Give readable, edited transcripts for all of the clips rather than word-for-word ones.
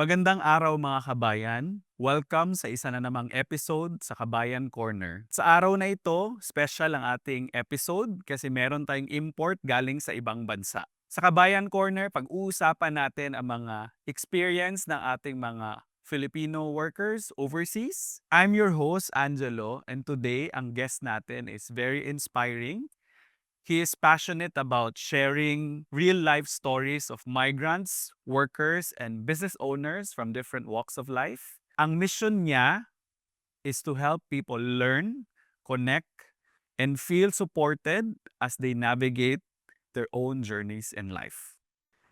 Magandang araw mga kabayan. Welcome sa isa na namang episode sa Kabayan Corner. Sa araw na ito, special ang ating episode kasi meron tayong import galing sa ibang bansa. Sa Kabayan Corner, pag-uusapan natin ang mga experience ng ating mga Filipino workers overseas. I'm your host, Angelo, and today ang guest natin is very inspiring. He is passionate about sharing real life stories of migrants, workers, and business owners from different walks of life. Ang mission niya is to help people learn, connect, and feel supported as they navigate their own journeys in life.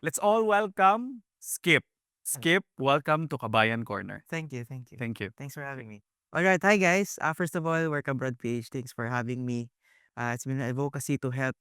Let's all welcome Skip. Skip, welcome to Kabayan Corner. Thank you, thank you. Thank you. Thanks for having me. All right, hi guys. First of all, Work Abroad page. Thanks for having me. It's been an advocacy to help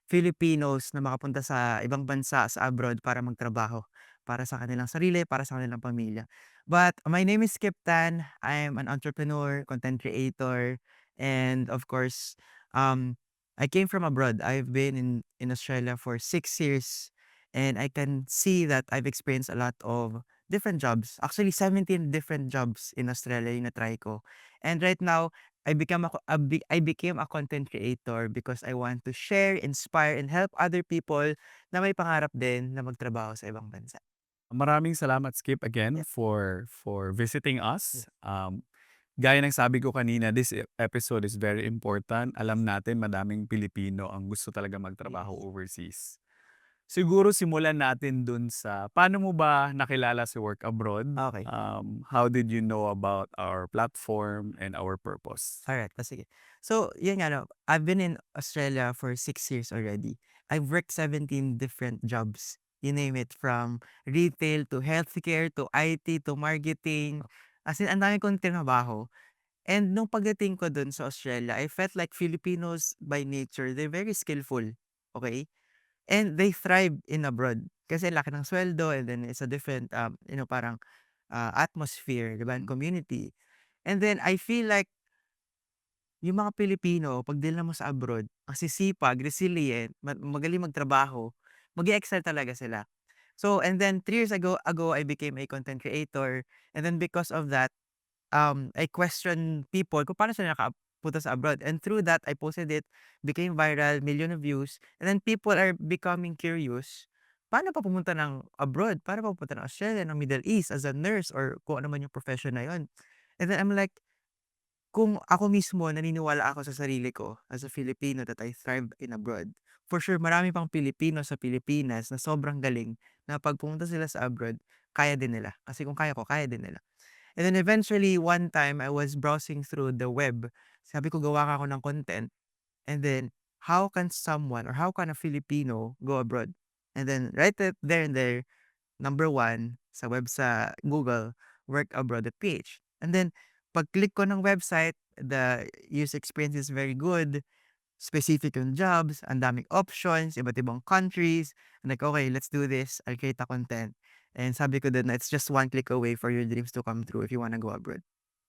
Filipinos na makapunta sa ibang bansa sa abroad para magtrabaho para sa kanilang sarili, para sa kanilang pamilya. But my name is Skip Tan. I'm an entrepreneur, content creator, and of course, I came from abroad. I've been in Australia for 6 years, and I can see that I've experienced a lot of different jobs. Actually, 17 different jobs in Australia yung na-try ko. And right now, I became a content creator because I want to share, inspire, and help other people na may pangarap din na magtrabaho sa ibang bansa. Maraming salamat Skip again Yeah. for visiting Yeah. us. Gaya ng sabi ko kanina, this episode is very important. Alam natin madaming Pilipino ang gusto talaga magtrabaho Yes. overseas. Siguro simulan natin dun sa paano mo ba nakilala si Work Abroad? Okay. How did you know about our platform and our purpose? Alright, sige. So, yun nga 'no, I've been in Australia for 6 years already. I've worked 17 different jobs, you name it, from retail to healthcare to IT to marketing. As in, ang dami kong trinabaho. And nung pagdating ko dun sa Australia, I felt like Filipinos by nature, they're very skillful, okay? And they thrive in abroad kasi laki ng sweldo and then it's a different, parang, atmosphere, 'di ba, and Mm. community. And then I feel like yung mga Pilipino 'pag dinala mo sa abroad, ang sisipag, resilient, magaling magtrabaho, mag-e-excel talaga sila. So, and then 3 years ago, I became a content creator, and then because of that, I question people kung paano sila nakapunta sa abroad, and through that, I posted it, became viral, million of views, and then people are becoming curious, paano pa pumunta ng abroad? Paano pa pumunta ng Australia, ng Middle East as a nurse or kung ano man yung profession na yun? And then I'm like, kung ako mismo naniniwala ako sa sarili ko as a Filipino that I thrive in abroad, for sure marami pang Pilipino sa Pilipinas na sobrang galing na 'pag pumunta sila sa abroad, kaya din nila. Kasi kung kaya ko, kaya din nila. And then eventually, one time I was browsing through the web, sabi ko gawa ka ako ng content, and then how can someone or how can a Filipino go abroad? And then right there and there, number one sa Google, work abroad.ph. And then pag-click ko ng website, the user experience is very good, specific yung jobs, ang daming options, iba't ibang countries. I'm like, okay, let's do this. I'll create a content. And sabi ko din na it's just one click away for your dreams to come true if you wanna go abroad.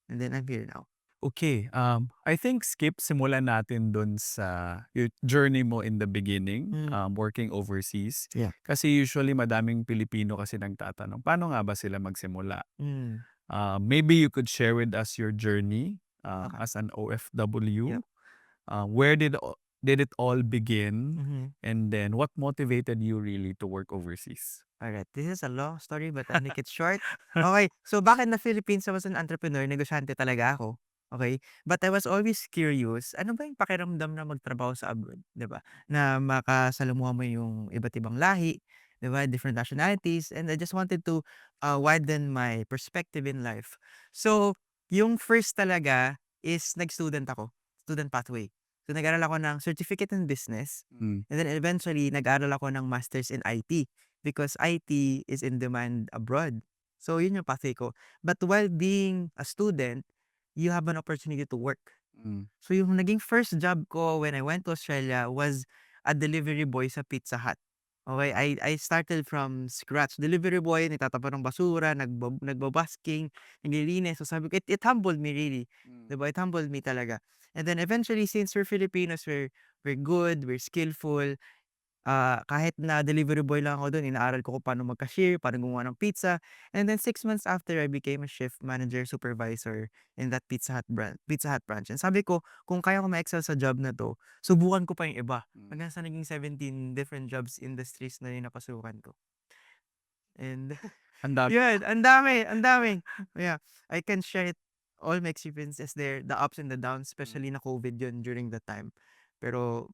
And then I'm here now. Okay, I think Skip, simulan natin dun sa yung journey mo in the beginning, Mm, working overseas. yeah. Kasi usually madaming Pilipino kasi nagtatanong, paano nga ba sila magsimula? Mm, Maybe you could share with us your journey okay. as an Yeah. OFW. Where did it all begin? Mhm. And then what motivated you really to work overseas? Alright, this is a long story but I'll make it short. Okay, so bakit na Philippines I was an entrepreneur, negosyante talaga ako, okay? But I was always curious, ano ba yung pakiramdam na magtrabaho sa abroad, 'di ba? Na makasalamuha mo yung iba't ibang lahi, 'di ba, different nationalities, and I just wanted to, widen my perspective in life. So, yung first talaga is nag-student ako, student pathway. So, nag-aral ako ng certificate in business, Mm. and then eventually nag-aral ako ng masters in IT. Because IT is in demand abroad. So yun yung pathway ko. But while being a student, you have an opportunity to work. Mm. So yung naging first job ko when I went to Australia was a delivery boy sa Pizza Hut. Okay, I started from scratch. Delivery boy, nagtatapon ng basura, nagbabasking, naglilinis. So sabi ko, it humbled me really. Mm. Diba? It humbled me talaga. And then eventually, since we're Filipinos, we're good, we're skillful, Kahit na delivery boy lang ako dun, inaaral ko kung paano mag-cashier, paano gumawa ng pizza. And then 6 months after, I became a shift manager, supervisor in that Pizza Hut branch. And sabi ko, kung kaya ko ma-excel sa job na 'to, subukan ko pa yung iba. Hanggang sa naging 17 different jobs industries na yung napasukan ko. And Ang dami. yun, ang dami, ang dami. Yeah, I can share it, all my experiences there, the ups and the downs, especially na COVID yun during that time. Pero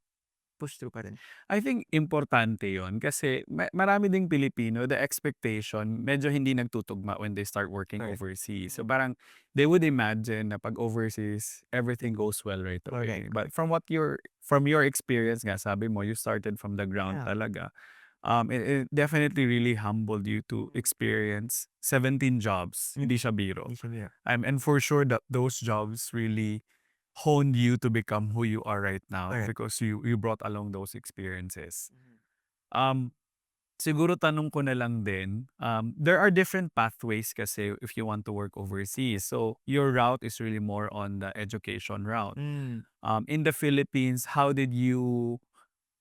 push through pa rin. I think importante yon kasi marami ding Pilipino, the expectation medyo hindi nagtutugma when they start working Correct. overseas. So parang they would imagine na pag overseas, everything goes well right away. Correct, But correct. from your experience nga, sabi mo, you started from the ground Yeah. talaga. It definitely really humbled you to experience 17 jobs. Hindi siya biro. Hindi siya biro. And for sure that those jobs really honed you to become who you are right now Correct. because you brought along those experiences. Um, Siguro tanong ko na lang din, there are different pathways kasi if you want to work overseas. So your route is really more on the education route. Hmm, In the Philippines, how did you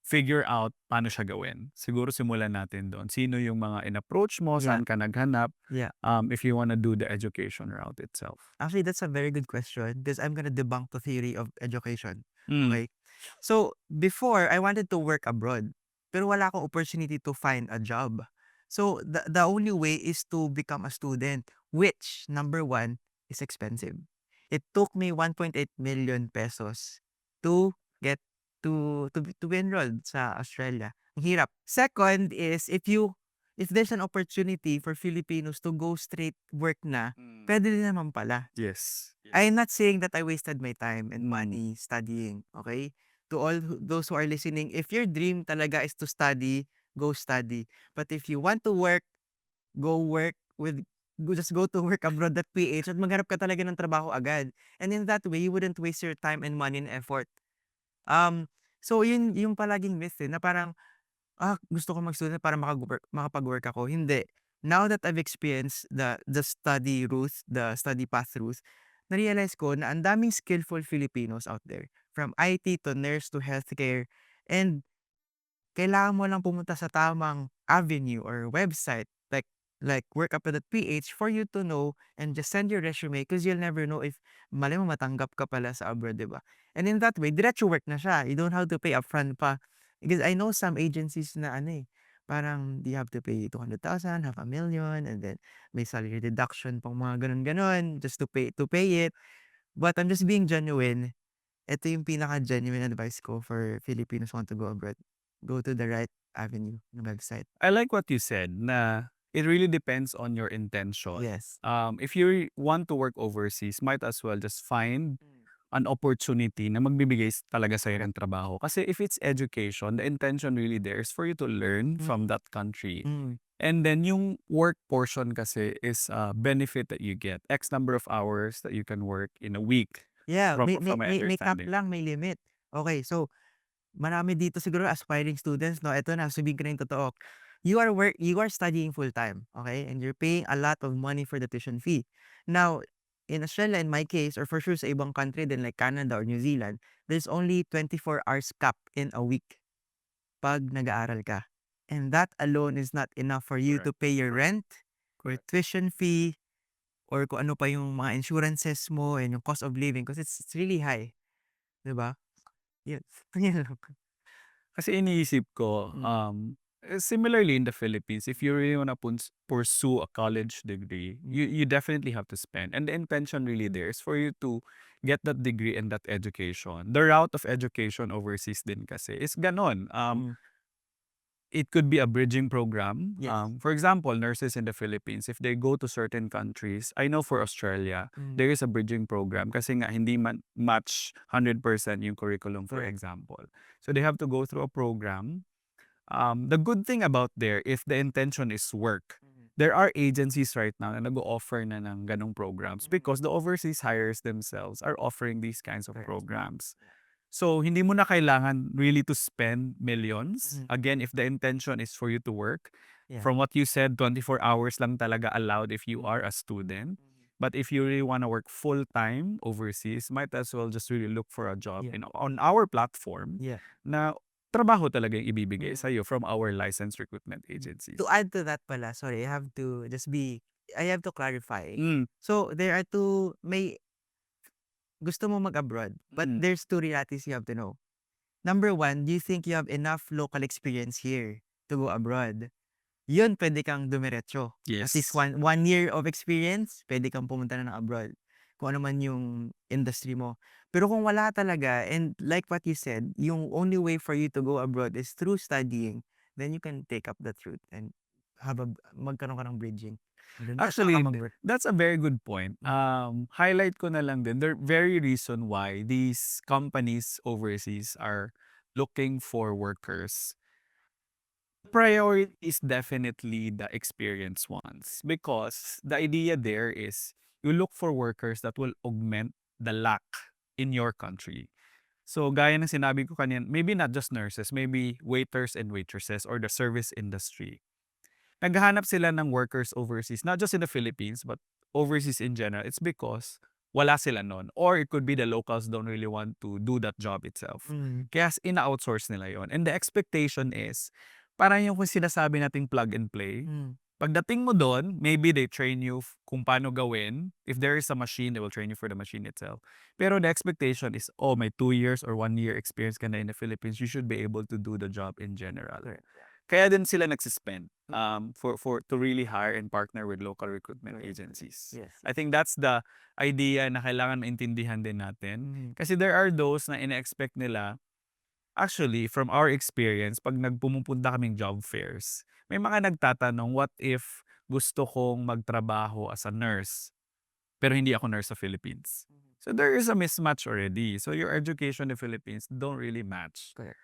figure out paano siya gawin? Siguro simulan natin doon. Sino yung mga in-approach mo? yeah, Saan ka naghanap? yeah. If you wanna do the education route itself. Actually, that's a very good question because I'm gonna debunk the theory of education. Mm. Okay? So, before, I wanted to work abroad, pero wala akong opportunity to find a job. So, the only way is to become a student, which, number one, is expensive. It took me 1.8 million pesos to get to be enrolled sa Australia. Ang hirap. Second is, if there's an opportunity for Filipinos to go straight work na, puwede din naman pala. Yes. I'm not saying that I wasted my time and Mm. money studying, okay? To all those who are listening, if your dream talaga is to study, go study. But if you want to work, go work with just go to work abroad at PH at maghanap ka talaga ng trabaho agad. And in that way, you wouldn't waste your time and money and effort. So yun yung palaging myth, na parang gusto ko mag-student para makapag-work ako, hindi. Now that I've experienced the study route, the study path route, na-realize ko na ang daming skillful Filipinos out there, from IT to nurse to healthcare, and kailangan mo lang pumunta sa tamang avenue or website like workup.ph for you to know and just send your resume because you'll never know if malay mo matanggap ka pala sa abroad, 'di ba? And in that way, diretso work na siya. You don't have to pay upfront pa. Because I know some agencies na parang you have to pay 200,000, half a million, and then may salary deduction pang mga gano'n-gano'n just to pay it. But I'm just being genuine. Ito yung pinaka-genuine advice ko for Filipinos who want to go abroad. Go to the right avenue na website. I like what you said na it really depends on your intention. Yes. If you want to work overseas, might as well just find an opportunity na magbibigay talaga sa'yo ng trabaho. Kasi if it's education, the intention really there is for you to learn from that country. Mm. And then yung work portion kasi is a benefit that you get. X number of hours that you can work in a week. Yeah, From my may cap understanding. lang, may limit. Okay, so marami dito siguro aspiring students, 'no, eto na, sabihin ko na yung totoo. You are studying full-time, okay? And you're paying a lot of money for the tuition fee. Now, in Australia, in my case, or for sure sa ibang country din like Canada or New Zealand, there's only 24 hours cap in a week 'pag nag-aaral ka. And that alone is not enough for you to Correct. pay your rent, your Correct. tuition fee, or kung ano pa yung mga insurances mo and yung cost of living because it's really high, 'di ba? Yun, yun lang. Kasi iniisip ko, Mm, similarly in the Philippines, if you really wanna pursue a college degree, you definitely have to spend. And the intention really there is for you to get that degree and that education. The route of education overseas din kasi is gano'n. mm. It could be a bridging program. Yes. For example, nurses in the Philippines, if they go to certain countries, I know for Australia, Mm. there is a bridging program kasi nga hindi man match 100% yung curriculum, for Correct. example. So they have to go through a program. The good thing about there, if the intention is work, there are agencies right now na nag-o-offer na ng ganong programs because the overseas hires themselves are offering these kinds of Correct. programs. So, hindi mo na kailangan really to spend millions. Mhm. Again, if the intention is for you to work, Yeah. from what you said, 24 hours lang talaga allowed if you are a student. But if you really want to work full-time overseas, might as well just really look for a job Yeah. on our platform Yeah. na trabaho talaga yung ibibigay Mm. sa'yo from our licensed recruitment To agencies. add to that pala, sorry, I have to clarify. Hmm, So, there are two may gusto mo mag-abroad, but mm. there's two realities you have to know. Number one, do you think you have enough local experience here to go abroad? Yun, puwede kang dumiretso. At least Yes. one year of experience, puwede kang pumunta na ng abroad, kung ano man yung industry mo. Pero kung wala talaga, and like what you said, yung only way for you to go abroad is through studying, then you can take up that route and magkaroon ka ng bridging. And then saka ka Actually, mag-work. that's a very good point. Mm. Highlight ko na lang din, the very reason why these companies overseas are looking for workers. Priority is definitely the experienced ones because the idea there is you look for workers that will augment the lack in your country. So gaya ng sinabi ko kanina, maybe not just nurses, maybe waiters and waitresses or the service industry. Naghahanap sila ng workers overseas, not just in the Philippines, but overseas in general. It's because wala sila nun. Or it could be the locals don't really want to do that job itself. Mm. Kaya ina-outsource nila yon. And the expectation is, parang yung kung sinasabi nating plug and play, Mm. pagdating mo doon, maybe they train you kung paano gawin. If there is a machine, they will train you for the machine itself. Pero the expectation is, oh, may 2 years or 1 year experience ka na in the Philippines, you should be able to do the job in general. Correct. Yeah. Kaya din sila nagsispend Mm. for to really hire and partner with local recruitment Correct. agencies. Yes. I think that's the idea na kailangan maintindihan din natin. Mm. Kasi there are those na ine-expect nila. Actually, from our experience, 'pag pumupunta kaming job fairs, may mga nagtatanong, "What if gusto kong magtrabaho as a nurse, pero hindi ako nurse sa Philippines?" Mhm. So, there is a mismatch already. So, your education in the Philippines don't really match. Correct.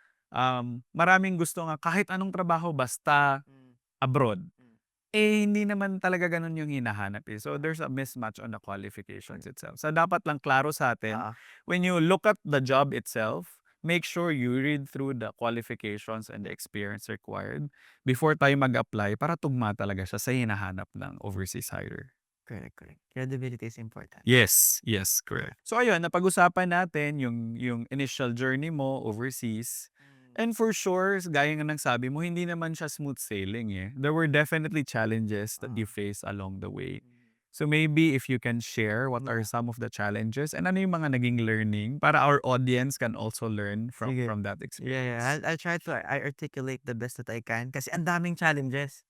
Maraming gusto nga kahit anong trabaho basta Mm. abroad. Mm. Eh, hindi naman talaga gano'n yung hinahanap, eh. So, there's a mismatch on the qualifications Correct. itself. So, dapat lang klaro sa'tin, Oo. when you look at the job itself, make sure you read through the qualifications and the experience required before tayo mag-apply para tugma talaga siya sa hinahanap ng overseas hirer. Correct, correct. Credibility is important. Yes, yes, correct. So ayun, napag-usapan natin yung initial journey mo overseas. Mm. And for sure, gaya nga ng sabi mo, hindi naman siya smooth sailing eh. There were definitely challenges that you Oo. faced along the way. Mm. So maybe if you can share what are Yeah. some of the challenges and ano yung mga naging learning para our audience can also learn Sige. from that Yeah, yeah. experience. I'll try to articulate the best that I can kasi ang daming challenges.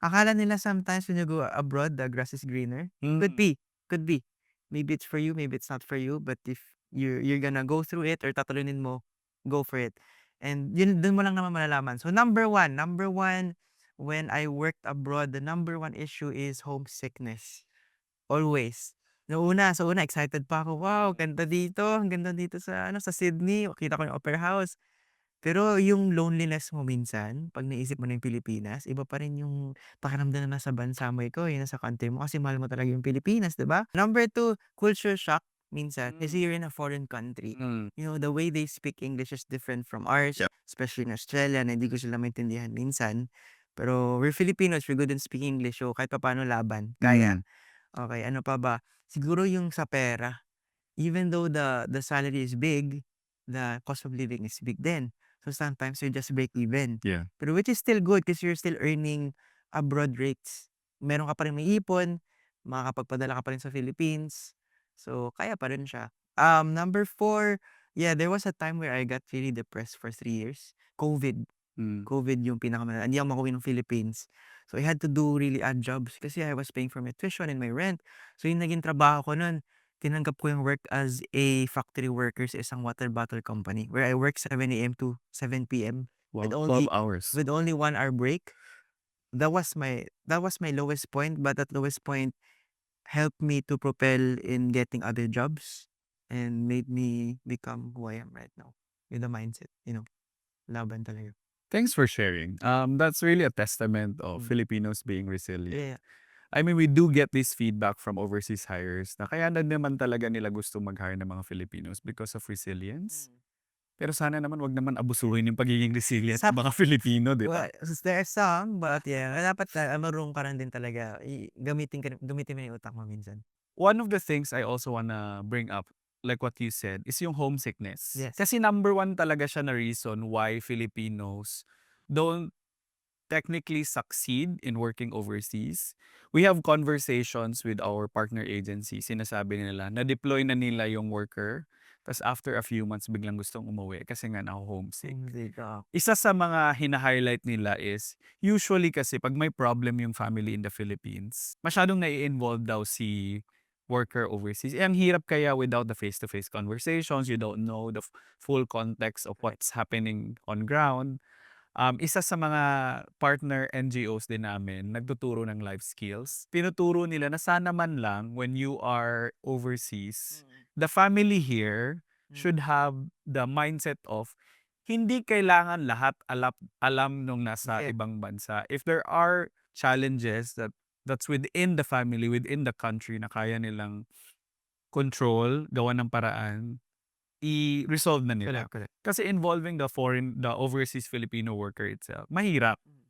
Akala nila sometimes when you go abroad, the grass is greener. Could Mm, be, could be. Maybe it's for you, maybe it's not for you, but if you're gonna go through it or tatalunin mo, go for it. And yun dun mo lang naman malalaman. So number one, when I worked abroad, the number one issue is homesickness. Always. Sa una excited pa ako, "Wow, mm, ganda dito, ang ganda dito sa sa Sydney." Kita ko yung opera house. Pero yung loneliness mo minsan 'pag naisip mo na yung Pilipinas, iba pa rin yung pakiramdam na nasa bansa mo ikaw, eh, nasa country mo kasi mahal mo talaga yung Pilipinas, 'di ba? Number two, culture shock minsan mm, kasi you're in a foreign country. mm. You know, the way they speak English is different from ours, Yep. especially in Australia na hindi ko sila maintindihan minsan. Pero we're Filipinos, we're good in speaking English, so kahit papaano laban, kaya. Mm, Okey, ano pa ba? Siguro yung sa pera. Even though the salary is big, the cost of living is big din. So, sometimes you just break even. yeah. Pero which is still good kasi you're still earning abroad rates. Meron ka pa ring maipon, makakapagpadala ka pa rin sa Philippines. So, kaya pa rin siya. Number four, yeah, there was a time where I got really depressed for 3 years. COVID. Mm. COVID yung hindi ako makauwi ng Philippines. So, I had to do really odd jobs kasi I was paying for my tuition and my rent. So, yung naging trabaho ko nun, tinanggap ko yung work as a factory worker sa isang water bottle company where I work 7 AM to 7 PM with Wow, 12 only hours. 1 hour break. That was my lowest point, but that lowest point helped me to propel in getting other jobs and made me become who I am right now with the mindset, laban talaga. Thanks for sharing. That's really a testament of Mm. Filipinos being resilient. Yeah. I mean, we do get this feedback from overseas hires na kaya na naman talaga nila gusto mag-hire ng mga Filipinos because of resilience. Mm. Pero sana naman wag naman abusuhin yung pagiging resilient Sa ng mga Filipino, di ba? Well, there are some, but yeah, dapat marunong ka rin din talaga gamitin mo yung utak mo minsan. One of the things I also wanna bring up like what you said, is yung homesickness. Yes. Kasi number one talaga siya na reason why Filipinos don't technically succeed in working overseas. We have conversations with our partner agency. Sinasabi nila, na-deploy na nila yung worker. Tapos after a few months, biglang gustong umuwi kasi nga na-homesick. Homesick, oo. Isa sa mga hina-highlight nila is, usually kasi pag may problem yung family in the Philippines, masyadong nai-involve daw si worker overseas. Eh, ang hirap kaya without the face-to-face conversations, you don't know the full context of Correct. what's happening on ground. Isa sa mga partner NGOs din namin, nagtuturo ng life skills. Tinuturo nila na sana man lang when you are overseas, Mm. the family here Mm. should have the mindset of hindi kailangan lahat alam nung nasa Yes. ibang bansa. If there are challenges that's within the family, within the country na kaya nilang control, gawa ng paraan, i-resolve na nila. Correct, correct. Kasi involving the overseas Filipino worker itself, mahirap. Mm.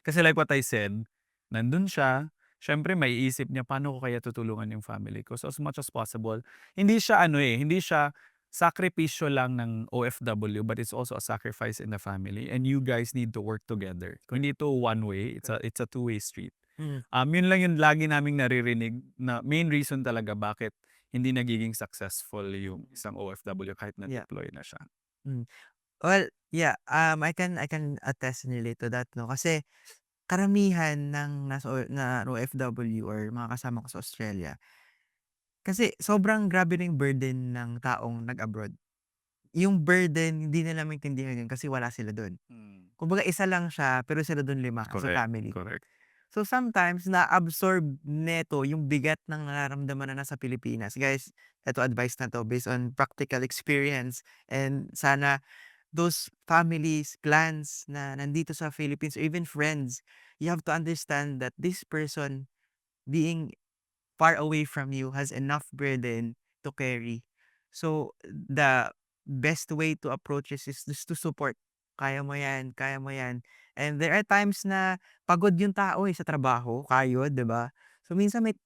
Kasi like what I said, nandun siya, siyempre maiisip niya, paano ko kaya tutulungan yung family ko? So as much as possible, hindi siya sakripisyo lang ng OFW, but it's also a sacrifice in the family and you guys need to work together. Correct. Hindi to one way, Correct. it's a two-way street. Mm. Yun lang yung lagi naming naririnig na main reason talaga bakit hindi nagiging successful yung isang OFW kahit Yeah. na-deploy na siya. Mm. Well, yeah, I can attest and relate to that 'no, kasi karamihan ng na OFW or mga kasama ko sa Australia, kasi sobrang grabe na yung burden ng taong nag-abroad. Yung burden hindi nila maintindihan yun kasi wala sila dun. Kumbaga isa lang siya pero sila dun 5 as a Correct, family. correct. So sometimes na-absorb neto yung bigat ng nararamdaman na nasa Pilipinas. Guys, eto advice na 'to based on practical experience and sana those families, clans na nandito sa Philippines or even friends, you have to understand that this person being far away from you has enough burden to carry. So, the best way to approach this is just to support. Kaya mo yan, kaya mo yan. And there are times na pagod yung tao sa trabaho, kayod, di ba? So, minsan may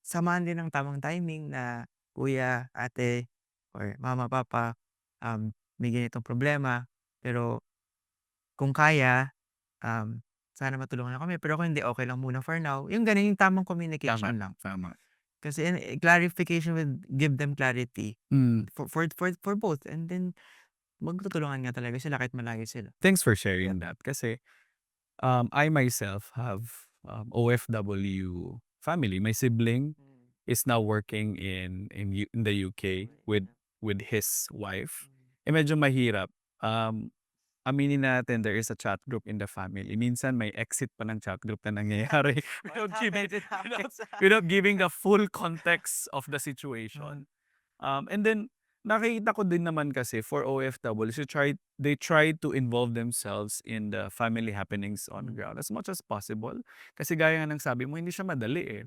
samahan din ng tamang timing na kuya, ate, or mama, papa, may ganitong problema. Pero kung kaya, sana matulungan niyo kami. Pero kung hindi, okay lang muna for now. Yung ganun, yung tamang Tama, communication lang. tama. Kasi clarification will give them clarity for both. And then, magtutulungan nga talaga sila kahit malayo sila. Thanks for Yeah. sharing that kasi I myself have OFW family. My sibling is now working in the UK with his wife. Eh medyo mahirap. Aminin natin there is a chat group in the family. Minsan may exit pa ng chat group na nangyayari It happens. without giving the full context of the Mm. situation. And then nakikita ko din naman kasi for OFWs, they try to involve themselves in the family happenings on Mm. ground as much as possible. Kasi gaya nga ng sabi mo, hindi siya madali eh.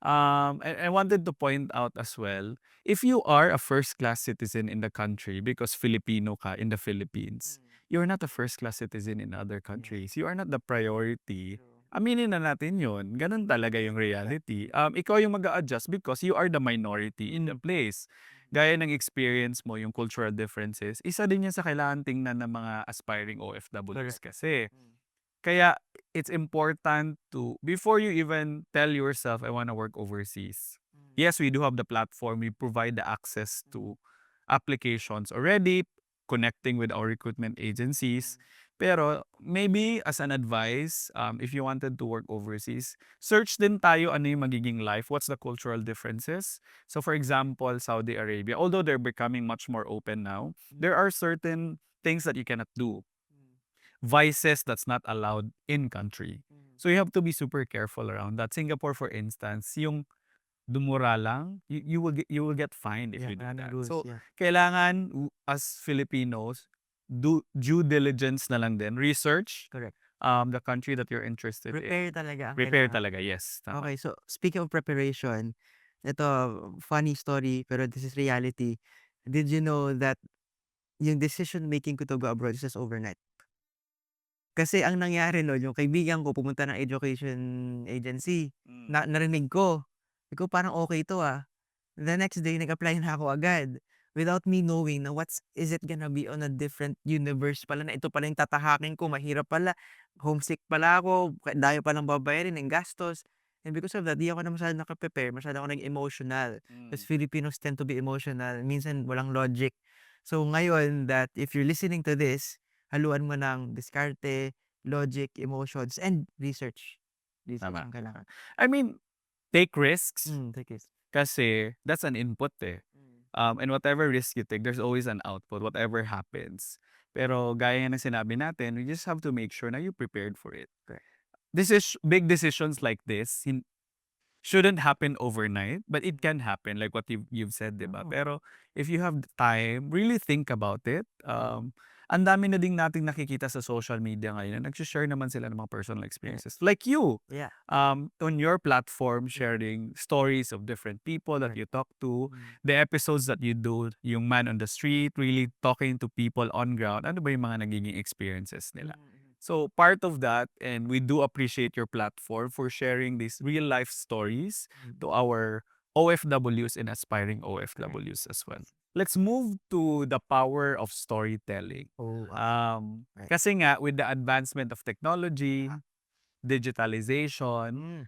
And I wanted to point out as well, if you are a first-class citizen in the country because Filipino ka in the Philippines, you're not a first-class citizen in other countries. You are not the priority. True. Aminin na natin yun. Ganun talaga yung reality. Ikaw yung mag-a-adjust because you are the minority in the place. Gaya ng experience mo, yung cultural differences, isa din yan sa kailangan tingnan ng mga aspiring OFWs Correct. kasi. Kaya it's important to, before you even tell yourself, I want to work overseas. Yes, we do have the platform. We provide the access to applications already, connecting with our recruitment agencies. Pero maybe as an advice, if you wanted to work overseas, search din tayo ano yung magiging life, what's the cultural differences. So for example, Saudi Arabia, although they're becoming much more open now, there are certain things that you cannot do. Vices that's not allowed in country. So you have to be super careful around that. Singapore, for instance, yung dumura lang, you will get fined if Yeah, you do maraming that. rules, So yeah. kailangan as Filipinos, do due diligence na lang din. Research Correct. the country that you're interested in. Prepare talaga ang Prepare kailangan. talaga, yes. Tama. Okay, so speaking of preparation, ito, funny story, pero this is reality. Did you know that yung decision making ko to go abroad is just overnight? Kasi ang nangyari nun, yung kaibigan ko pumunta ng education agency, narinig ko. Sabi ko, "Parang okey 'to, ah." The next day nag-apply na ako agad, without me knowing na is it gonna be on a different universe pala, na ito pala yung tatahakin ko, mahirap pala, homesick pala ako, dami palang babayarin ng gastos. And because of that, di ako na masyadong naka-prepare, masyado ako naging emotional. Because Mm. Filipinos tend to be emotional, minsan walang logic. So ngayon that if you're listening to this, haluan mo ng diskarte, logic, emotions, and research. Research Tama. ang kailangan. I mean, take risks Take it. kasi that's an input, eh. Mm. And whatever risk you take, there's always an output, whatever happens. Pero gaya ng sinabi natin, we just have to make sure na you prepared for it. Correct. Big decisions like this shouldn't happen overnight, but it Mm. can happen like what you've said, 'di ba? Oo. Pero if you have the time, really think about it. Mm. Ang dami na ding nating nakikita sa social media ngayon na nagse-share naman sila ng mga personal Correct. experiences. Like you, Yeah. on your platform, Mm. sharing stories of different people that Correct. you talk to, Mm. the episodes that you do, yung man on the street, really talking to people on ground. Ano ba yung mga nagiging experiences nila? Mm. So part of that, and we do appreciate your platform for sharing these real life stories Mm. to our OFWs and aspiring Correct. OFWs as well. Yes. Let's move to the power of storytelling. Oh, okay. Right. Kasi nga, with the advancement of technology, Ah. digitalization, Mm.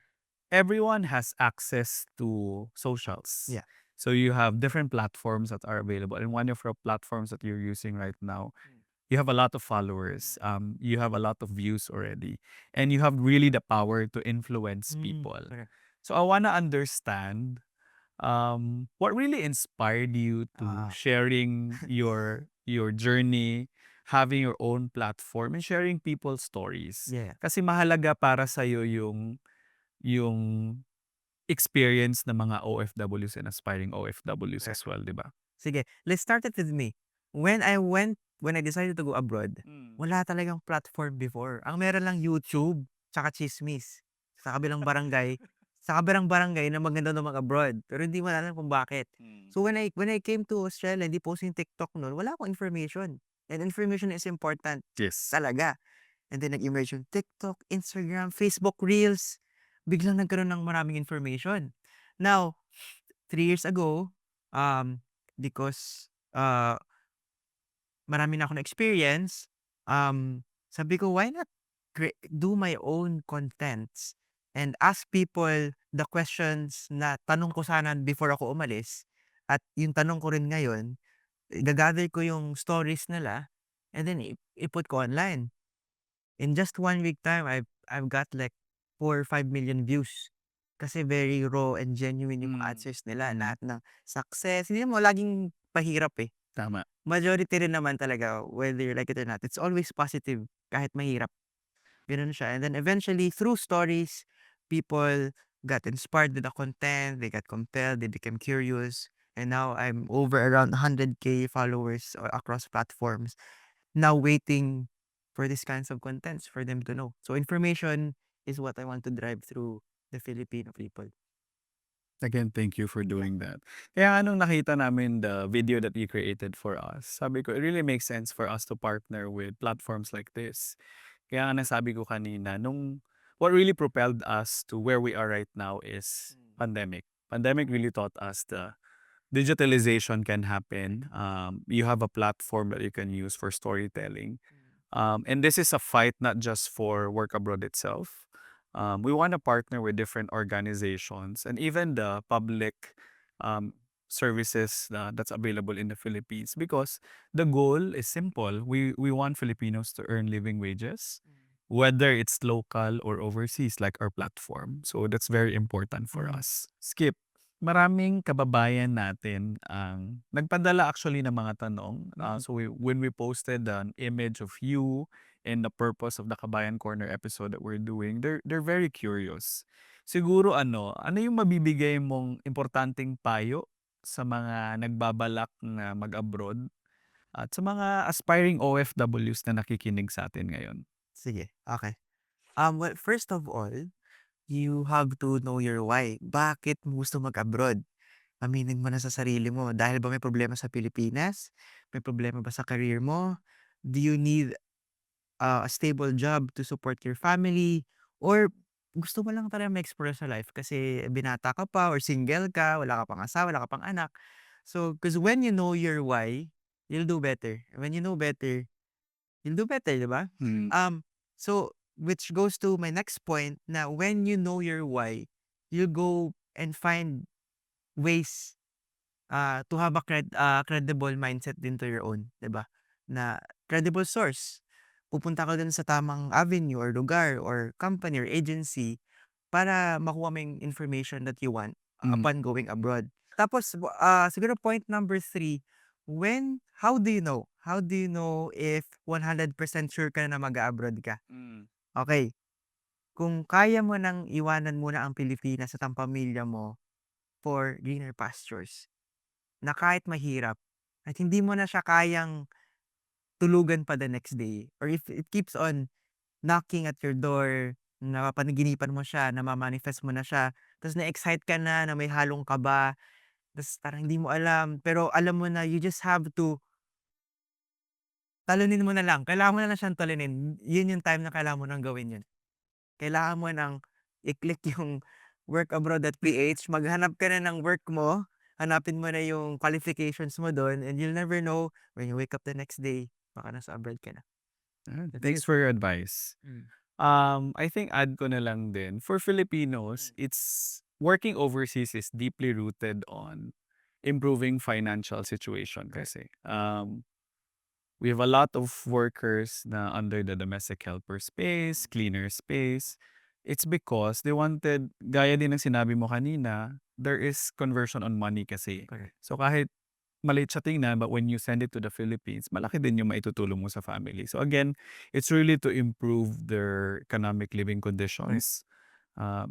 everyone has access to socials. Yeah. So you have different platforms that are available. And one of your platforms that you're using right now, Mm. you have a lot of followers. You have a lot of views already. And you have really the power to influence people. Correct. So I want to understand what really inspired you to Ah. sharing your journey, having your own platform, and sharing people's stories. Yeah. Kasi mahalaga para sa yung experience ng mga OFWs and aspiring OFWs Correct. as well, 'di ba? Sige, let's start it with me. When I decided to go abroad, Mm. wala talagang platform before. Ang meron lang YouTube, tsaka tsismis. Sa kabilang barangay, sa kabilang barangay na maganda daw mag-abroad, pero hindi mo alam kung bakit. Mm. So when I came to Australia, hindi posting TikTok nun, wala akong information. And information is important Yes. talaga. And then nag-emerge yung TikTok, Instagram, Facebook Reels. Biglang nagkaroon ng maraming information. Now, 3 years ago, because marami na akong experience, sabi ko, why not do my own contents and ask people the questions na tanong ko sana before ako umalis, at yung tanong ko rin ngayon, gagather ko yung stories nila and then i-put ko online. In just 1 week time, I've got like 4 or 5 million views. Kasi very raw and genuine yung mga Mm. answers nila. Mm. Lahat ng success. Hindi mo laging pahirap eh. Tama. Majority rin naman talaga, whether you like it or not, it's always positive kahit mahirap. Gano'n siya. And then eventually, through stories, people got inspired with the content, they got compelled, they became curious. And now I'm over around 100K followers across platforms, now waiting for these kinds of contents for them to know. So information is what I want to drive through the Filipino people. Again, thank you for Yeah. doing that. Kaya nga nung nakita namin the video that you created for us, sabi ko, it really makes sense for us to partner with platforms like this. Kaya nga nasabi ko kanina, what really propelled us to where we are right now is pandemic. Pandemic really taught us the digitalization can happen. You have a platform that you can use for storytelling. And this is a fight not just for work abroad itself. We want to partner with different organizations and even the public um, services that's available in the Philippines, because the goal is simple. We want Filipinos to earn living wages, whether it's local or overseas, like our platform. So that's very important for Mm. us. Skip, maraming kababayan natin ang nagpadala actually ng mga tanong. Mm. So when we posted an image of you and the purpose of the Kabayan Corner episode that we're doing, they're very curious. Siguro ano yung mabibigay mong importanteng payo sa mga nagbabalak na mag-abroad at sa mga aspiring OFWs na nakikinig sa atin ngayon? Sige, okay. Well, first of all, you have to know your why. Bakit mo gusto mag-abroad? Aminin mo na sa sarili mo. Dahil ba may problema sa Pilipinas? May problema ba sa career mo? Do you need a stable job to support your family? Or gusto mo lang talagang ma-explore sa life kasi binata ka pa or single ka, wala ka pang asawa, wala ka pang anak. So, because when you know your why, you'll do better. When you know better, you'll do better, 'di ba? Hmm. So which goes to my next point na when you know your why, you go and find ways to have a credible mindset din to your own, 'di ba? Na credible source. Pupunta ka dun sa tamang avenue or lugar or company or agency para makuha mo yung information that you want Hmm. upon going abroad. Tapos, siguro point number three, how do you know? How do you know if 100% sure ka na mag-a-abroad ka? Hmm. Okay, kung kaya mo nang iwanan muna ang Pilipinas at ang pamilya mo for greener pastures, na kahit mahirap at hindi mo na siya kayang tulugan pa the next day or if it keeps on knocking at your door, napapanaginipan mo siya, nama-manifest mo na siya, ta's na-excite ka na may halong kaba, ta's parang hindi mo alam, pero alam mo na you just have to talunin mo na lang, kailangan mo na lang siyang talunin, yun yung time na kailangan mo ng gawin yun. Kailangan mo ng i-click yung work abroad.ph, maghanap ka na ng work mo, hanapin mo na yung qualifications mo dun and you'll never know when you wake up the next day, baka nasa abroad ka na. That's Thanks it. for your advice. Mm. I think add ko na lang din, for Filipinos, Mm. it's working overseas is deeply rooted on improving financial situation Correct. kasi. We have a lot of workers na under the domestic helper space, cleaner space. It's because they wanted, gaya din ng sinabi mo kanina, there is conversion on money kasi. Correct. So kahit maliit siya tingnan, but when you send it to the Philippines, malaki din yung maitutulong mo sa family. So again, it's really to improve their economic living Correct. conditions.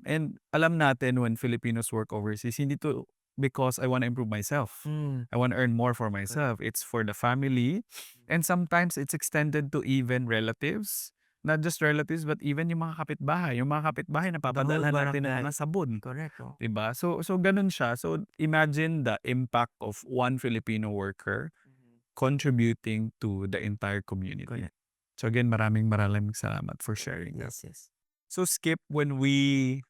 And alam natin when Filipinos work overseas, hindi to because I want to improve myself. Mm. I want to earn more for Correct. myself. It's for the family. And sometimes it's extended to even relatives. Not just relatives, but even yung mga kapitbahay. Yung mga kapitbahay na The whole papadalhan natin ng barangay. mga sabon. Correct, oh. 'Di ba? So ganun siya. So imagine the impact of one Filipino worker Mhm. contributing to the entire community. Correct. So again, maraming maraming salamat for sharing that. Yes, yes. So Skip, when we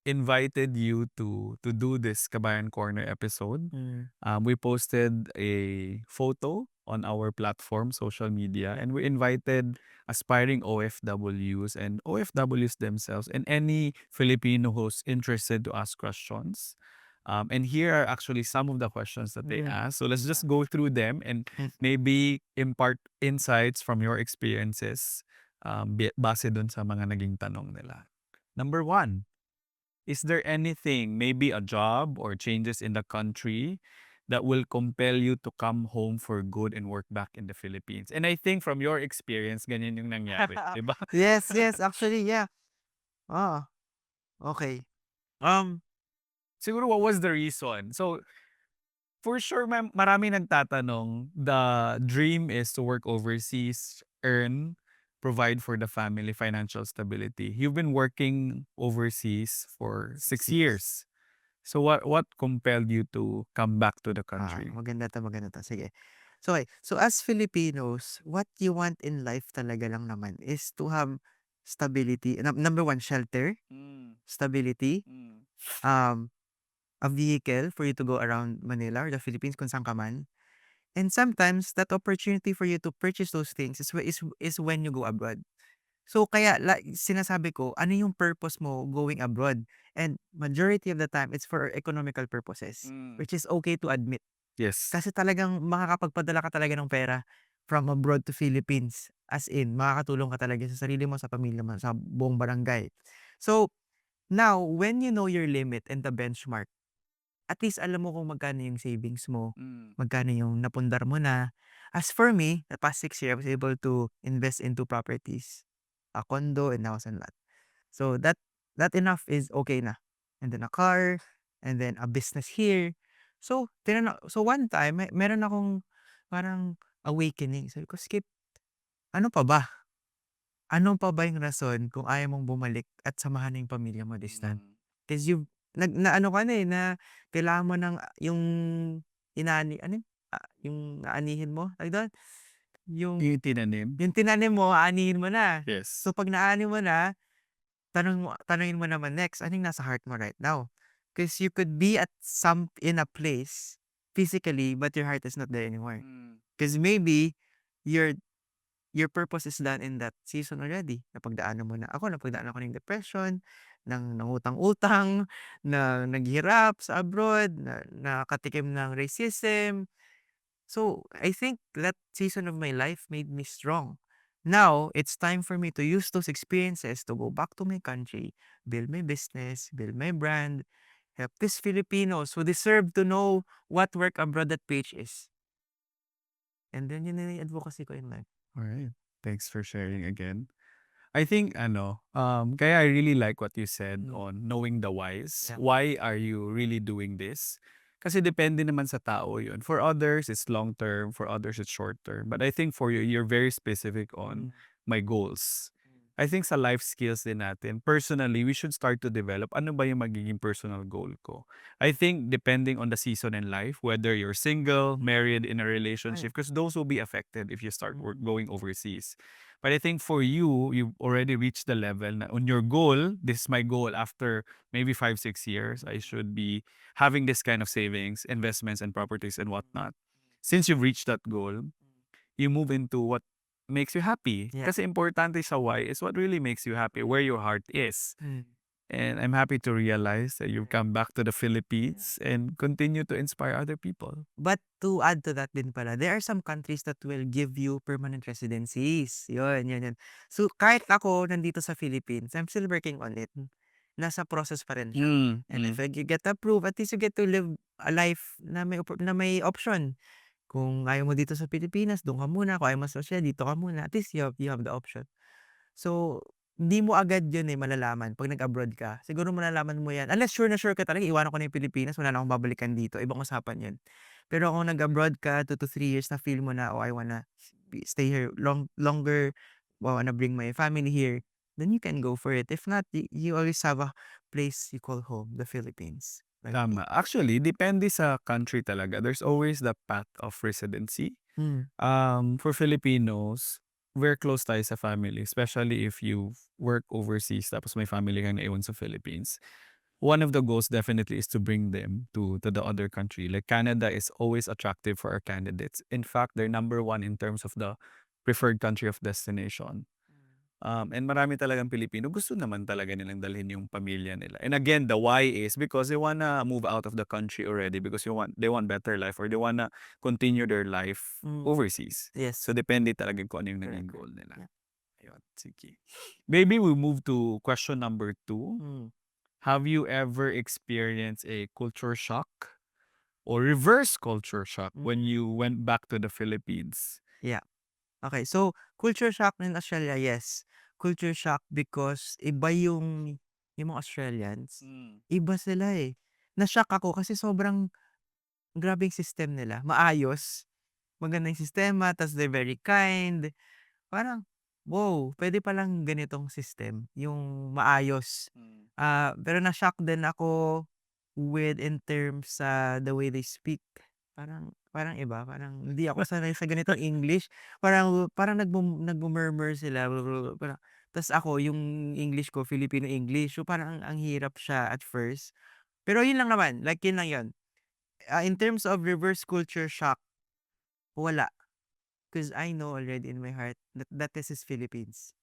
invited you to do this Kabayan Corner episode, Mm. we posted a photo on our platform, social media, Yeah. and we invited aspiring OFWs and OFWs themselves and any Filipino who's interested to ask questions. And here are actually some of the questions that they Mm. asked. So let's Yeah. just go through them and Hmm. maybe impart insights from your experiences base dun sa mga naging tanong nila. Number one, is there anything, maybe a job or changes in the country that will compel you to come home for good and work back in the Philippines? And I think from your experience, ganyan yung nangyari, di ba? Yes, yes, actually, yeah. Oo, okey. Um, Siguro what was the reason? So, for sure, marami nagtatanong, the dream is to work overseas, earn, provide for the family financial stability. You've been working overseas for 6 6 years. years. So what compelled you to come back to the country? Maganda 'to, maganda 'to, sige. So, okey. So, as Filipinos, what you want in life talaga lang naman is to have stability. Number one, shelter, Mm, stability, mm, um, a vehicle for you to go around Manila or the Philippines kung saan ka man. And sometimes that opportunity for you to purchase those things is when you go abroad. So kaya sinasabi ko, ano yung purpose mo going abroad? And majority of the time, it's for economical purposes, mm. which is okay to admit. Yes. Kasi talagang makakapagpadala ka talaga ng pera from abroad to Philippines. As in, makakatulong ka talaga sa sarili mo, sa pamilya mo, sa buong barangay. So, now, when you know your limit and the benchmark, at least alam mo kung magkano yung savings mo, Mm, magkano yung napundar mo na. As for me, the past 6 years, I was able to invest into properties, a condo and house and lot. So that enough is okay na. And then a car, and then a business here. So one time, meron akong parang awakening. Sabi ko, Skip, ano pa ba? Ano pa ba yung rason kung ayaw mong bumalik at samahan yung pamilya mo this time? mm. 'Cause na ano ka na, eh, na kailangan mo ng yung ano yun, yung aanihin mo, tawag dun? Yung Yung tinanim? yung tinanim mo, aanihin mo na. Yes. So 'pag naani mo na, tanungin mo naman next, anong nasa heart mo right now? Because you could be at in a place physically, but your heart is not there anymore. Hmm. Because maybe your your purpose is done in that season already. Napagdaanan mo na ako, napagdaanan ko ng depression, ng nangutang-utang, na naghirap sa abroad, na nakatikim ng racism. So, I think that season of my life made me strong. Now, it's time for me to use those experiences to go back to my country, build my business, build my brand, help these Filipinos who deserve to know what work abroad at PH is. And then, yun na yung advocacy ko in life. Alright. Thanks for sharing again. I think kaya I really like what you said Mm. on knowing the whys. Yeah. Why are you really doing this? Kasi depende naman sa tao yun. For others, it's long term. For others, it's short term. But I think for you, you're very specific on Mm. my goals. Mm. I think sa life skills din natin, personally, we should start to develop ano ba yung magiging personal goal ko. I think depending on the season in life, whether you're single, married, in a Right. relationship, because those will be affected if you start Mm. going overseas. But I think for you, you've already reached the level na on your goal, this is my goal after maybe 5, 6 years, I should be having this kind of savings, investments, and properties and whatnot. Since you've reached that goal, you move into what makes you happy. Yeah. Kasi importante sa why is what really makes you happy, where your heart is. Mm. And I'm happy to realize that you've come back to the Yeah. Philippines and continue to inspire other people. But to add to that din pala, there are some countries that will give you permanent residencies. Yun, yun, yun. So, kahit ako nandito sa Philippines, I'm still working on it. Nasa process pa rin siya. Mm, And if mm. you get approved, at least you get to live a life na na may option. Kung ayaw mo dito sa Pilipinas, doon ka muna. Kung ayaw mo sa Australia, dito ka muna. At least you have the option. So, hindi mo agad yun, malalaman 'pag nag-abroad ka. Siguro malalaman mo yan unless sure na sure ka talaga, "Iiwanan ko na yung Pilipinas, wala na akong babalikan dito." Ibang usapan yun. Pero kung nag-abroad ka 2 to 3 years na feel mo na, "Oh, I wanna stay here longer, wanna bring my family here," then you can go for it. If not, you always have a place you call home, the Philippines. Like Tama. Actually, depende sa country talaga. There's always the path of residency. mm, For Filipinos, we're close tayo sa family, especially if you work overseas tapos may family kang naiwan sa Philippines. One of the goals definitely is to bring them to the other country. Like Canada is always attractive for our candidates. In fact, they're number one in terms of the preferred country of destination. And marami talagang Pilipino gusto naman talaga nilang dalhin yung pamilya nila. And again, the why is because they wanna move out of the country already because they want better life or they wanna continue their life mm, overseas. yes, So depende talaga kung ano yung correct, naging correct. goal nila. Yeah. Ayun, sige. Maybe we move to question number 2. Mm, Have you ever experienced a culture shock or reverse culture shock mm, when you went back to the Philippines? yeah. Okay, so culture shock in Australia, yes. Culture shock because iba yung mga Australians, Mm. iba sila, eh. Na-shock ako kasi sobrang grabe yung system nila, maayos, maganda yung sistema, tas they're very kind. Parang, wow, puwede palang ganitong system, yung maayos. Mm. Pero na-shock din ako with in terms sa the way they speak. Parang parang iba, parang hindi ako sanay sa ganitong English. Parang parang nagmu-murmur sila, parang ta's ako yung English ko Filipino English, so parang ang hirap siya at first. Pero yun lang naman, like yun lang yun. In terms of reverse culture shock, wala. 'Cause I know already in my heart that this is Philippines.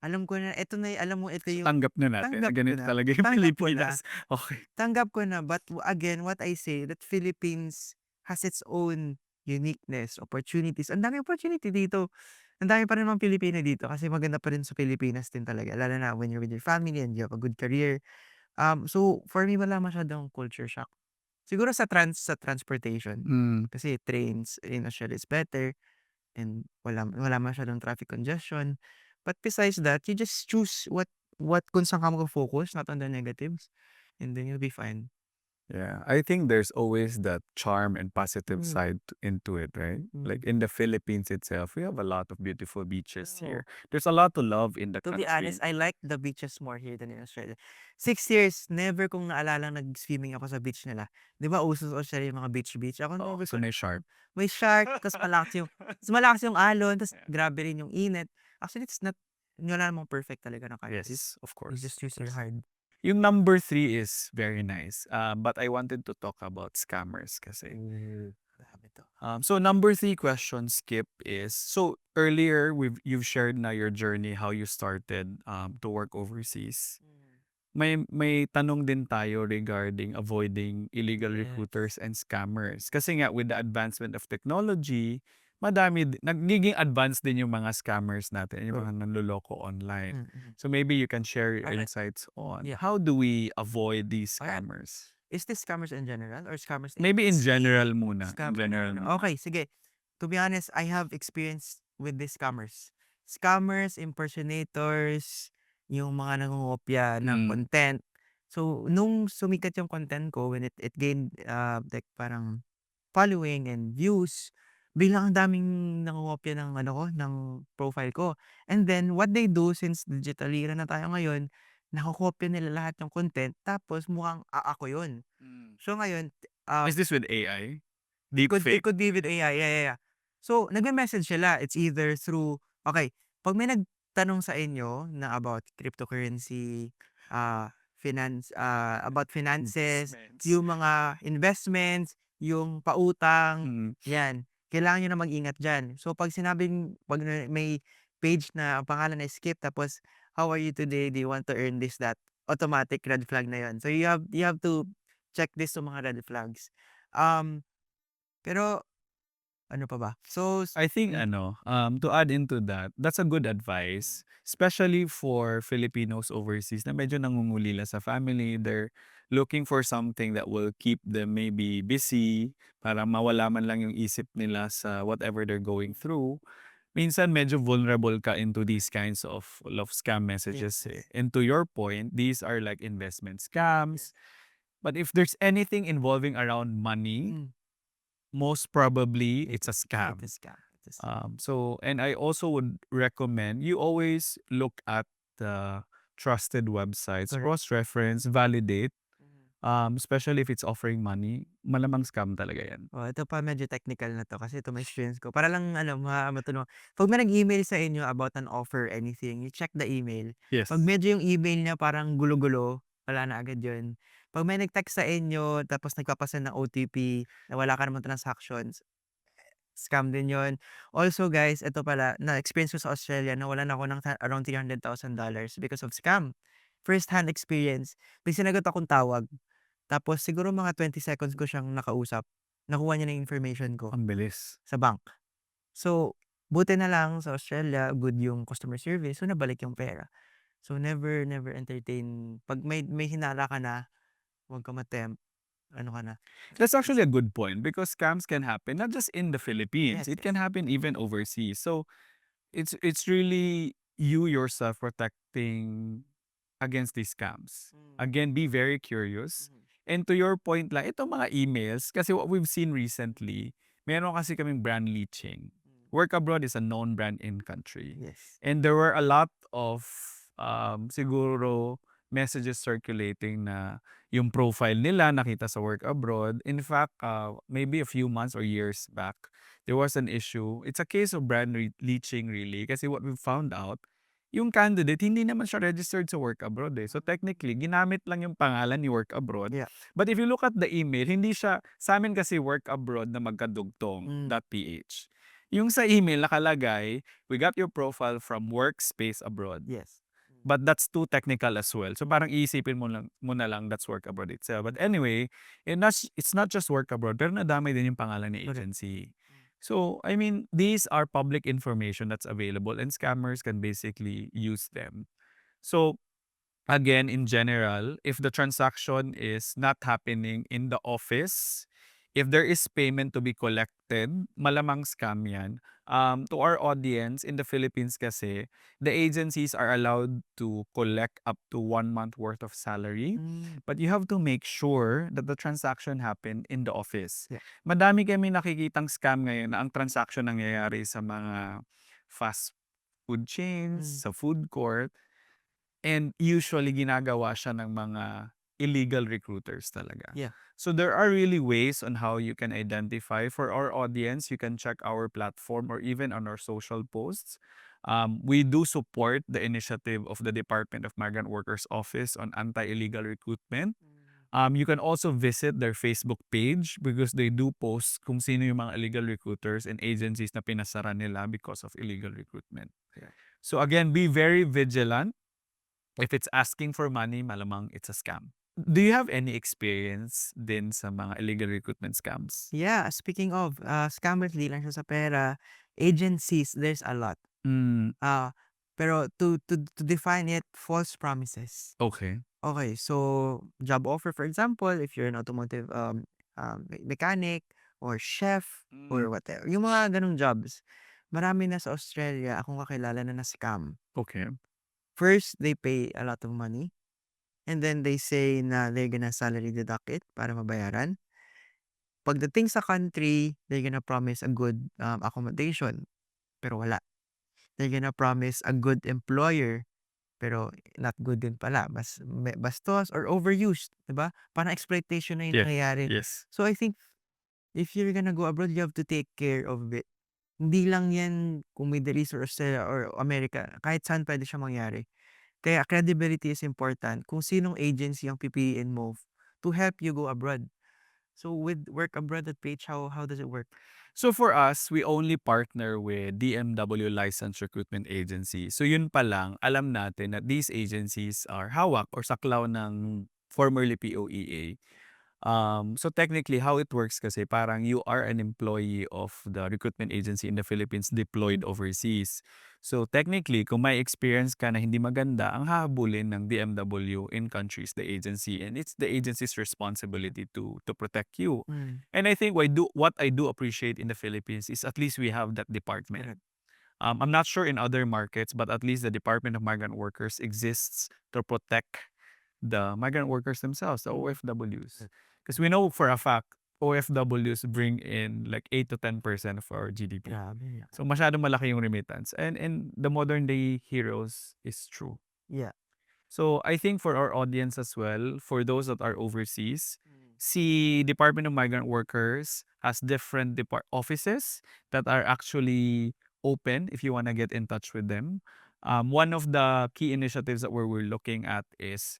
Alam ko na eto na alam mo ito So yung tanggap na natin na tanggap ko ganito na, talaga yung tanggap ko na. Pilipinas. Okey. Tanggap ko na, but again, what I say that Philippines has its own uniqueness, opportunities. Ang daming opportunity dito. Ang dami pa rin mga Pilipino dito kasi maganda pa rin sa Pilipinas din talaga lalo na when you're with your family and you have a good career. So for me wala masyadong culture shock. Siguro sa transportation, Hmm, kasi trains in Australia is better and wala masyadong traffic congestion. But besides that, you just choose what kung saan ka magfo-focus, not on the negatives, and then you'll be fine. yeah. I think there's always that charm and positive Mm, side into it, right? Like mm. in the Philippines itself, we have a lot of beautiful beaches Oo. here. There's a lot to love in the To be honest, country. I like the beaches more here than in Australia. 6 years, never kong naalalang nag-swimming ako sa beach nila. 'Di ba uso sa Australia yung mga beach? Ako Oh, never so ko may shark. may shark, ta's malakas yung alon, ta's Yeah. grabe rin yung init. Actually, it's not wala namang perfect talaga na country. Yes, of You course, just of use your course. hard. Yung number 3 is very nice, but I wanted to talk about scammers kasi. Grabe 'to. So number 3 question, Skip, is so earlier you've shared na your journey, how you started to work overseas. May tanong din tayo regarding avoiding illegal recruiters Yes. and scammers. Kasi nga with the advancement of technology, nagiging advanced din yung mga scammers natin, yung True. mga nanloloko online. Mm. So maybe you can share your Alright. insights on Yeah. how do we avoid these Alright. scammers? Is this scammers in general or scammers in Maybe in general muna, in scam general muna. okay, sige. To be honest, I have experience with these scammers. Scammers, impersonators, yung mga nangongopya ng Mm. content. So, nung sumikat yung content ko, when it gained, like parang following and views, biglang ang daming nangongopya ng ano ko, ng profile ko. And then what they do, since digital era na tayo ngayon, nakokopya nila lahat ng content tapos mukhang ako yun. Mm. So ngayon, Is this with AI? it Deepfake? could be with AI, yeah, yeah, yeah. So, nagme-message sila. It's either through okay, 'pag may nagtanong sa inyo na about cryptocurrency, about finances, Investments. yung mga investments, yung pautang, Mm. 'yan. Kailangan niyo na mag-ingat diyan. So, 'pag may page na ang pangalan ay Skip tapos, "How are you today? Do you want to earn this, that?" Automatic red flag na 'yon. So, you have to check this sa mga red flags. Um pero ano pa ba? So, I think ano, to add into that, that's a good advice, especially for Filipinos overseas na medyo nangungulila sa family. They're looking for something that will keep them maybe busy para mawala man lang yung isip nila sa whatever they're going through. Minsan medyo vulnerable ka into these kinds of scam yes. messages eh. And to your point, these are like investment scams. Yes. But if there's anything involving around money, Mm. most probably It it's a it scam. is scam. It is So, and I also would recommend you always look at the trusted websites, correct. cross-reference, validate, Mm. especially if it's offering money. Malamang scam talaga yan. Oh, ito pa medyo technical na 'to kasi ito may experience ko. Para lang ano matulungan. 'Pag may nag-email sa inyo about an offer, anything, you check the email. 'Pag Yes. medyo yung email niya parang gulo-gulo, wala na agad yun. 'Pag may nag-text sa inyo tapos nagpapa-send ng OTP na wala ka namang transactions, scam din yun. Also guys, ito pala, na-experience ko sa Australia, nawalan ako ng around $300,000 because of scam. First hand experience. May sinagot akong tawag. Tapos siguro mga 20 seconds ko siyang nakausap. Nakuha niya na yung information ko Ang bilis. sa bank. So, buti na lang sa Australia, good yung customer service. So, nabalik yung pera. So, never, never entertain. Pag may hinala ka na, huwag ka ma-tempt. Ano ka na. That's actually a good point because scams can happen not just in the Philippines. Yes, It can yes. happen even overseas. So it's really you yourself protecting against these scams. Again, be very curious. Mhm. And to your point lang, itong mga emails, kasi what we've seen recently, meron kasi kaming brand leaching. Work Abroad is a known brand in country. Yes. And there were a lot of siguro messages circulating na yung profile nila nakita sa Work Abroad. In fact, maybe a few months or years back, there was an issue. It's a case of brand leaching really kasi what we found out, yung candidate hindi naman siya registered sa Work Abroad eh. So technically, ginamit lang yung pangalan ni Work Abroad. Yeah. But if you look at the email, hindi siya, sa amin kasi Work Abroad na magkadugtong, Mm. .ph. Yung sa email nakalagay, we got your profile from Workspace Abroad. Yes. But that's too technical as well. So parang iisipin mo na lang that's Work Abroad itself. But anyway, it's not just Work Abroad, pero nadamay din yung pangalan ng Correct. agency. So, I mean, these are public information that's available and scammers can basically use them. So, again, in general, if the transaction is not happening in the office, if there is payment to be collected, malamang scam yan. To our audience, in the Philippines kasi, the agencies are allowed to collect up to 1 month worth of salary. But you have to make sure that the transaction happened in the office. Yeah. Madami kami nakikitang scam ngayon na ang transaction nangyayari sa mga fast food chains, sa food court. And usually ginagawa siya ng mga illegal recruiters talaga. Yeah. So there are really ways on how you can identify. For our audience, you can check our platform or even on our social posts. We do support the initiative of the Department of Migrant Workers Office on anti-illegal recruitment. You can also visit their Facebook page because they do post kung sino yung mga illegal recruiters and agencies na pinasara nila because of illegal recruitment. Yeah. So again, be very vigilant. If it's asking for money, malamang it's a scam. Do you have any experience din sa mga illegal recruitment scams? Yeah, speaking of, scammers di lang siya sa pera, agencies, there's a lot. Mm, Pero to define it, false promises. okay. Okay, so job offer, for example, if you're an automotive mechanic or chef or Mm, whatever, yung mga ganong jobs, marami na sa Australia akong kakilala na na-scam. okay. First, they pay a lot of money and then they say na they're gonna salary deduct it para mabayaran. Pagdating sa country, they're gonna promise a good accommodation, pero wala. They're gonna promise a good employer, pero not good din pala, bastos or overused, 'di ba? Parang exploitation na yung Yeah. nangyayari. Yes. So I think if you're gonna go abroad, you have to take care of it. Hindi lang 'yan kung Middle East or Australia or America, kahit saan puwede siyang mangyari. Kaya credibility is important kung sinong agency ang pipiliin mo to help you go abroad. So with work abroad at PH, how does it work? So for us, we only partner with DMW licensed recruitment agency. So yun pa lang, alam natin that these agencies are hawak or saklaw ng formerly POEA. So technically, how it works kasi parang you are an employee of the recruitment agency in the Philippines deployed overseas. So technically, kung may experience ka na hindi maganda, ang hahabulin ng DMW in countries the agency, and it's the agency's responsibility to protect you. Hmm, And I think what I do appreciate in the Philippines is at least we have that department. correct. I'm not sure in other markets, but at least the Department of Migrant Workers exists to protect the migrant workers themselves, the OFWs. Correct. Because we know for a fact, OFWs bring in like 8 to 10% of our GDP. Grabe, ang laki. So masyadong malaki yung remittance. And the modern day heroes is true. Yeah. So I think for our audience as well, for those that are overseas, see Department of Migrant Workers has different offices that are actually open if you want to get in touch with them. One of the key initiatives that we're looking at is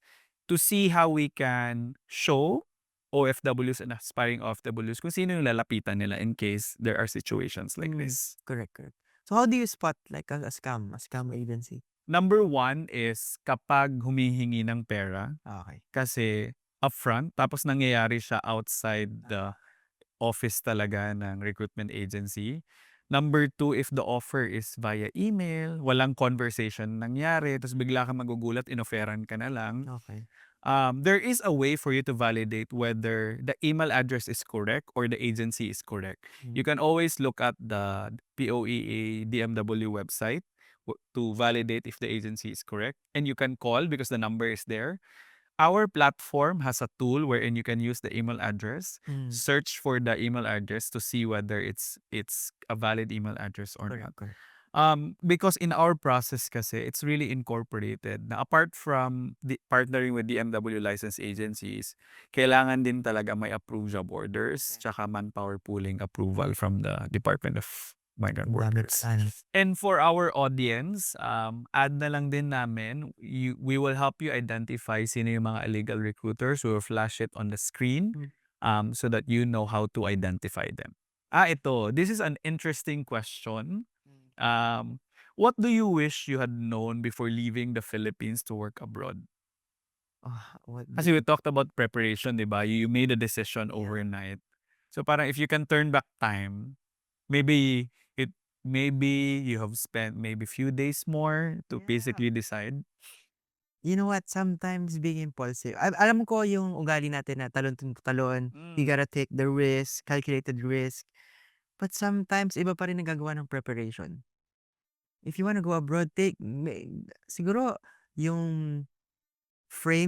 to see how we can show OFWs and aspiring OFWs kung sino yung lalapitan nila in case there are situations like this. Correct, correct. So how do you spot like a scam agency? Number one is kapag humihingi ng pera, Okay. kasi upfront tapos nangyayari siya outside the office talaga ng recruitment agency. Number two, if the offer is via email, walang conversation nangyari, tapos bigla kang magugulat, inoferan ka na lang. Okay. There is a way for you to validate whether the email address is correct or the agency is correct. You can always look at the POEA DMW website to validate if the agency is correct. And you can call because the number is there. Our platform has a tool wherein you can use the email address, search for the email address to see whether it's a valid email address or not. Correct. Because in our process kasi, it's really incorporated na apart from partnering with DMW licensed agencies, kailangan din talaga may approved job orders, tsaka manpower pooling approval from the Department of Migrant Workers. And for our audience, add na lang din namin, we will help you identify sino yung mga illegal recruiters. We will flash it on the screen so that you know how to identify them. Ito. This is an interesting question. What do you wish you had known before leaving the Philippines to work abroad? Kasi we talked about preparation, di ba? You made a decision overnight. So parang if you can turn back time, maybe you have spent maybe few days more to basically decide. You know what? Sometimes being impulsive. Alam ko yung ugali natin na talon. You gotta take the risk, calculated risk. But sometimes iba pa rin nagagawa ng preparation. If you wanna go abroad, siguro yung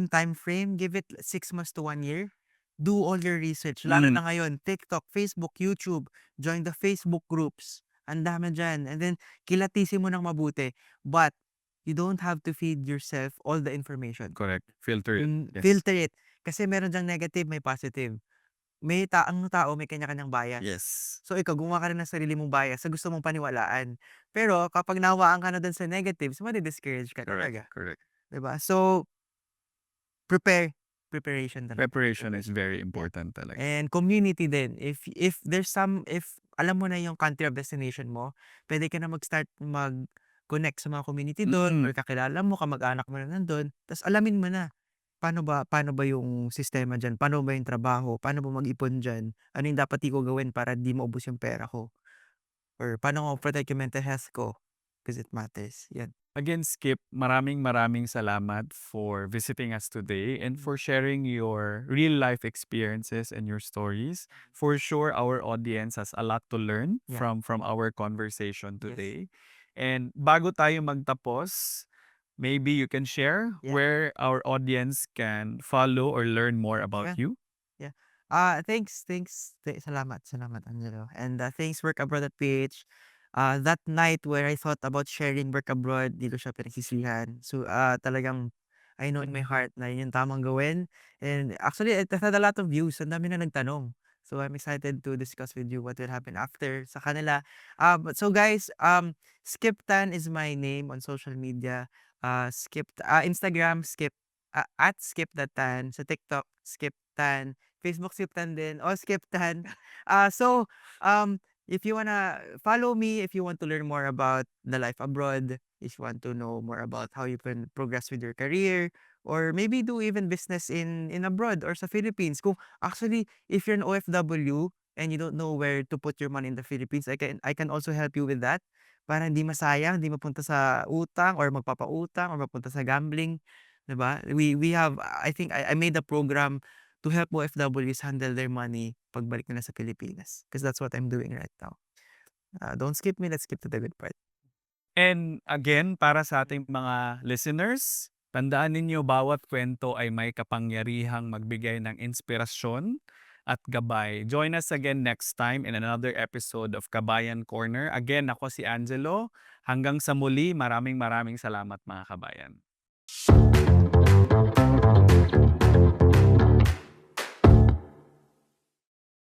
time frame, give it 6 months to 1 year. Do all your research. Lalo na ngayon, TikTok, Facebook, YouTube, join the Facebook groups. Ang dami dyan. And then, kilatisin mo ng mabuti. But, you don't have to feed yourself all the information. Correct. Filter it. Yes. Filter it. Kasi meron dyang negative, may positive. ang tao may kanya-kanyang bias. Yes. So ikaw gumawa ka rin ng sarili mong bias sa gusto mong paniwalaan. Pero kapag nawaan ka na dun sa negatives, madi-discourage ka Correct, talaga, correct. 'di ba? So, preparation talaga, Preparation is preparation. very Yeah. important talaga. And community din, if alam mo na yung country of destination mo, puwede ka na mag-start mag-connect sa mga community dun Mm. or kakilala mo, kamag-anak mo na nandun, ta's alamin mo na. Paano ba yung sistema diyan, paano ba yung trabaho, paano ba mag-ipon diyan, ano yung dapat ko gawin para di maubos yung pera ko, or paano ko protect yung mental health ko, 'cause it matters, yan. Again, Skip, maraming maraming salamat for visiting us today and Mm. for sharing your real life experiences and your stories. For sure, our audience has a lot to learn Yeah, from our conversation yes. today. And bago tayo magtapos, maybe you can share Yeah, where our audience can follow or learn more about yeah. you. Yeah. Salamat, Angelo. And thanks Work Abroad at PH. That night where I thought about sharing Work Abroad, di ko siya pinagsisihan. So, talagang I know in my heart na yun yung tamang gawin. And actually, it had a lot of views. Ang dami na nagtanong. So, I'm excited to discuss with you what will happen after sa kanila. So guys, Skip Tan is my name on social media. Instagram, at Skip the Tan. Sa TikTok, Skip Tan. Facebook Skip Tan din, o Skip Tan. So, if you wanna follow me, if you want to learn more about the life abroad, if you want to know more about how you can progress with your career, or maybe do even business in abroad or sa Philippines. Kung actually, if you're an OFW and you don't know where to put your money in the Philippines, I can also help you with that. Para hindi masayang, hindi mapunta sa utang or magpapautang or mapunta sa gambling, 'di ba? We have, I think I made a program to help OFWs handle their money pagbalik nila sa Pilipinas. Because that's what I'm doing right now. Don't skip me, let's skip to the good part. And again, para sa ating mga listeners, tandaan ninyo bawat kwento ay may kapangyarihang magbigay ng inspirasyon at gabay. Join us again next time in another episode of Kabayan Corner. Again, ako si Angelo. Hanggang sa muli, maraming maraming salamat mga kabayan.